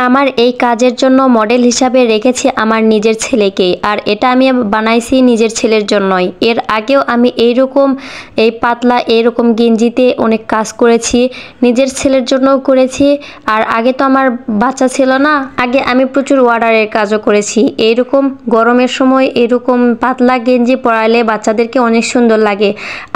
আমার এই কাজের জন্য মডেল হিসাবে রেখেছি আমার নিজের ছেলেকেই, আর এটা আমি বানাইছি নিজের ছেলের জন্যই। এর আগেও আমি এই পাতলা এইরকম গেঞ্জিতে অনেক কাজ করেছি, নিজের ছেলের জন্যও করেছি। আর আগে তো আমার বাচ্চা ছিল না, আগে আমি প্রচুর অর্ডারের কাজও করেছি। এইরকম গরমের সময় এরকম পাতলা গেঞ্জি পরালে বাচ্চাদেরকে অনেক সুন্দর লাগে।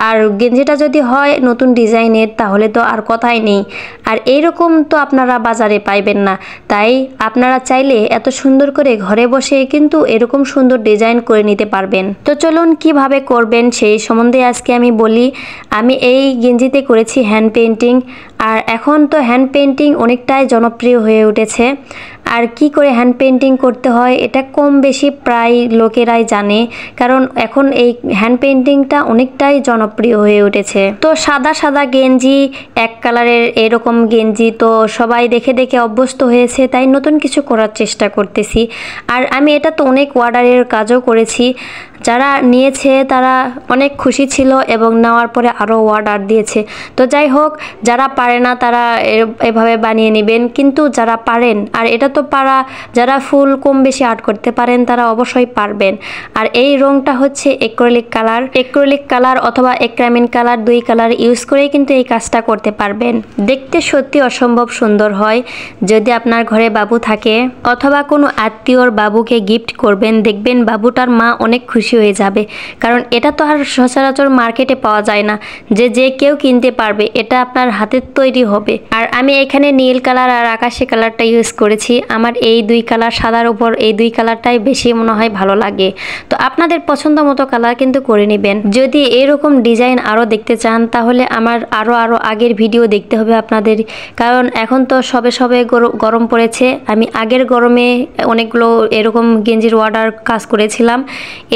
আর গেঞ্জিটা যদি হয় নতুন ডিজাইনের তাহলে তো আর কথাই নেই। আর এইরকম তো আপনারা বাজারে পাইবেন না, তাই আপনারা চাইলে এত সুন্দর করে ঘরে বসে কিন্তু এরকম সুন্দর ডিজাইন করে নিতে পারবেন। তো চলুন কিভাবে করবেন সেই সম্বন্ধে আজকে আমি বলি। আমি এই গেঞ্জিতে করেছি হ্যান্ড পেইন্টিং, আর এখন তো হ্যান্ড পেইন্টিং অনেকটাই জনপ্রিয় হয়ে উঠেছে। আর কি করে হ্যান্ড পেইন্টিং করতে হয় এটা কম বেশি প্রায় লোকেরাই জানে, কারণ এখন এই হ্যান্ড পেইন্টিংটা অনেকটাই জনপ্রিয় হয়ে উঠেছে। তো সাদা সাদা গেঞ্জি, এক কালারের এরকম গেঞ্জি তো সবাই দেখে দেখে অভ্যস্ত হয়েছে, তাই নতুন কিছু করার চেষ্টা করতেছি। আর আমি এটা তো অনেক অর্ডারের কাজও করেছি, যারা নিয়েছে তারা অনেক খুশি ছিল এবং নেওয়ার পরে আরও অর্ডার দিয়েছে। তো যাই হোক, যারা পারে না তারা এভাবে বানিয়ে নেবেন, কিন্তু যারা পারেন, আর এটা তো যারা ফুল কম বেশি আর্ট করতে পারেন তারা অবশ্যই পারবেন। আর এই রংটা হচ্ছে অ্যাক্রিলিক কালার অথবা অ্যাক্রামিন কালার, দুই কালার ইউজ করেই কিন্তু এই কাজটা করতে পারবেন। দেখতে সত্যি অসম্ভব সুন্দর হয়। যদি আপনার ঘরে বাবু থাকে অথবা কোনো আত্মীয়র বাবুকে গিফট করবেন, দেখবেন বাবুটার মা অনেক খুশি হয়ে যাবে, কারণ এটা তো আর সচরাচর মার্কেটে পাওয়া যায় না যে কেউ কিনতে পারবে, এটা আপনার হাতের তৈরি হবে। আর আমি এখানে নীল কালার আর আকাশি কালারটা ইউজ করেছি। আমার এই দুই কালার, সাদার উপর এই দুই কালারটাই বেশি মনে হয় ভালো লাগে। তো আপনাদের পছন্দ মতো কালার কিন্তু করে নেবেন। যদি এরকম ডিজাইন আরও দেখতে চান তাহলে আমার আরও আগের ভিডিও দেখতে হবে আপনাদের, কারণ এখন তো সবে গরম পড়েছে। আমি আগের গরমে অনেকগুলো এরকম গেঞ্জির অর্ডার কাজ করেছিলাম,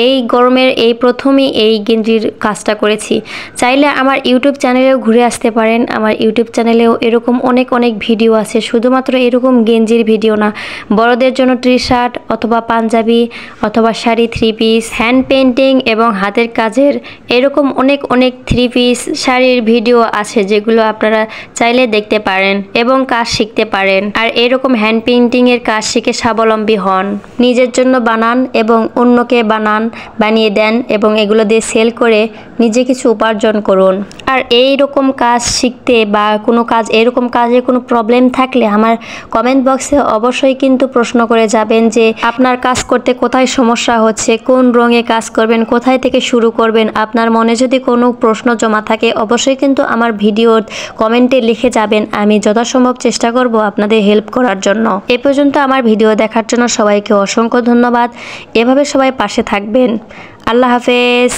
এই গরমের এই প্রথমই এই গেঞ্জির কাজটা করেছি। চাইলে আমার ইউটিউব চ্যানেলেও ঘুরে আসতে পারেন। আমার ইউটিউব চ্যানেলেও এরকম অনেক ভিডিও আছে, শুধুমাত্র এরকম গেঞ্জির ভিডিও না, বড়দের জন্য টি শার্ট অথবা পাঞ্জাবি অথবা sari, three piece, hand painting এবং হাতের কাজের এরকম অনেক থ্রি পিস শাড়ির ভিডিও আছে, যেগুলো আপনারা চাইলে দেখতে পারেন এবং কাজ শিখতে পারেন। আর এরকম হ্যান্ড পেইন্টিংয়ের কাজ শিখে স্বাবলম্বী হন, নিজের জন্য বানান এবং অন্যকে বানিয়ে দেন এবং এগুলো দিয়ে সেল করে নিজে কিছু উপার্জন করুন। আর এই রকম কাজ শিখতে বা কোনো কাজ এরকম কাজে কোনো প্রবলেম থাকলে আমার কমেন্ট বক্সে অবশ্যই কিন্তু প্রশ্ন করে যাবেন যে আপনার কাজ করতে কোথায় সমস্যা হচ্ছে, কোন রঙে কাজ করবেন, কোথায় থেকে শুরু করবেন। আপনার মনে যদি কোনো প্রশ্ন জমা থাকে অবশ্যই কিন্তু আমার ভিডিওর কমেন্টে লিখে যাবেন, আমি যথাসম্ভব চেষ্টা করব আপনাদের হেল্প করার জন্য। এ পর্যন্ত আমার ভিডিও দেখার জন্য সবাইকে অসংখ্য ধন্যবাদ। এভাবে সবাই পাশে থাকবেন। আল্লাহ হাফেজ।